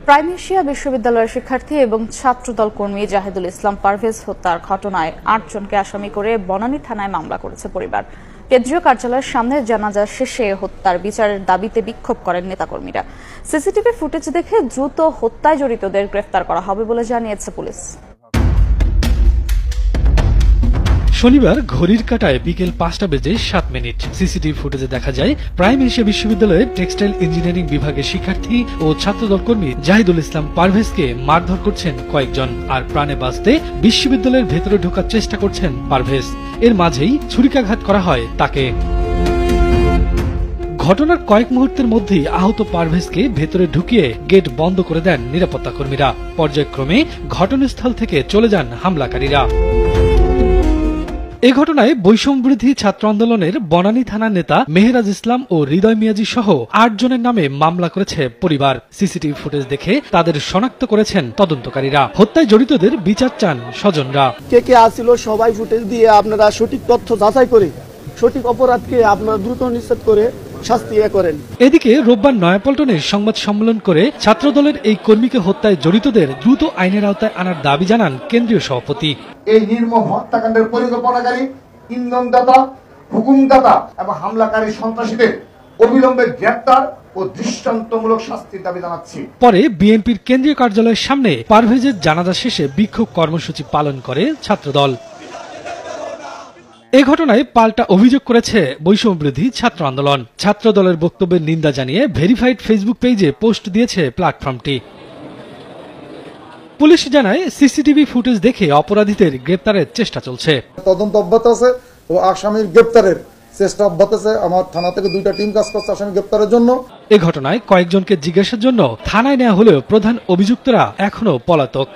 Prime Asia বিশ্ববিদ্যালয়ের শিক্ষার্থী এবং ছাত্রদল কর্মী জাহিদুল ইসলাম পারভেজ হত্যার ঘটনায় ৮ জনকে আসামি করে বনানী থানায় মামলা করেছে পরিবার। কেন্দ্রীয় কার্যালয়ের সামনে জানাজা শেষে হত্যার বিচারের দাবিতে বিক্ষোভ করেন নেতাকর্মীরা। সিসিটিভি ফুটেজ দেখে দ্রুত হত্যায় জড়িতদের গ্রেফতার করা হবে বলে জানিয়েছে পুলিশ। শনিবার ঘড়ির কাঁটায় বিকেল ৫টা বেজে ৭ মিনিট। সিসিটিভি ফুটেজে দেখা যায় প্রাইম এশিয়া বিশ্ববিদ্যালয়ের টেক্সটাইল ইঞ্জিনিয়ারিং বিভাগের শিক্ষার্থী ও ছাত্রদল কর্মী জাহিদুল ইসলাম পারভেজকে মারধর করছেন কয়েকজন, আর প্রাণে বাঁচতে বিশ্ববিদ্যালয়ের ভেতরে ঢোকার চেষ্টা করছেন পারভেজ। এর মাঝেই ছুরিকাঘাত করা হয় তাকে। ঘটনার কয়েক মুহূর্তের মধ্যেই আহত পারভেজকে ভেতরে ঢুকিয়ে গেট বন্ধ করে দেন নিরাপত্তা কর্মীরা। পর্যায়ক্রমে ঘটনাস্থল থেকে চলে যান হামলাকারীরা। এ ঘটনায় বৈষম্যবিরোধী ছাত্র আন্দোলনের বনানী থানার নেতা মেহেরাজ ইসলাম ও হৃদয় মিয়াজি সহ ৮ জনের নামে মামলা করেছে পরিবার। সিসিটিভি ফুটেজ দেখে তাদের শনাক্ত করেছেন তদন্তকারীরা। হত্যায় জড়িতদের বিচার চান স্বজনরা। কে কে আসছিল সবাই ফুটেজ দিয়ে আপনারা সঠিক তথ্য যাচাই করে সঠিক অপরাধকে আপনারা দ্রুত নিশ্চিত করে শাস্তি করেন। এদিকে রোববার নয়াপল্টনে সংবাদ সম্মেলন করে ছাত্রদলের এই কর্মীকে হত্যায় জড়িতদের দ্রুত আইনের আওতায় আনার দাবি জানান কেন্দ্রীয় সভাপতি। এই নির্মম হত্যাকাণ্ডের পরিকল্পনাকারী, ইন্ধনদাতা, হুকুমদাতা এবং হামলাকারী সন্ত্রাসীদের অবিলম্বে গ্রেপ্তার ও দৃষ্টান্তমূলক শাস্তির দাবি জানাচ্ছি। পরে বিএনপির কেন্দ্রীয় কার্যালয়ের সামনে পারভেজের জানাজা শেষে বিক্ষোভ কর্মসূচি পালন করে ছাত্রদল। এ ঘটনায় পাল্টা অভিযোগ করেছে বৈষম্যবিরোধী ছাত্র আন্দোলন। ছাত্রদলের বক্তব্যের নিন্দা জানিয়ে ভেরিফাইড ফেসবুক পেজে পোস্ট দিয়েছে প্ল্যাটফর্মটি। পুলিশ জানায় সিসিটিভি ফুটেজ দেখে অপরাধীদের গ্রেপ্তারের চেষ্টা চলছে। তদন্ত অব্যাহত আছে ও আসামির গ্রেপ্তারের চেষ্টা অব্যাহত আছে। আমার থানা থেকে 2টা টিম কাজ করছে আসামি গ্রেপ্তারের জন্য। এ ঘটনায় কয়েকজনকে জিজ্ঞাসার জন্য থানায় নেওয়া হলেও প্রধান অভিযুক্তরা এখনো পলাতক।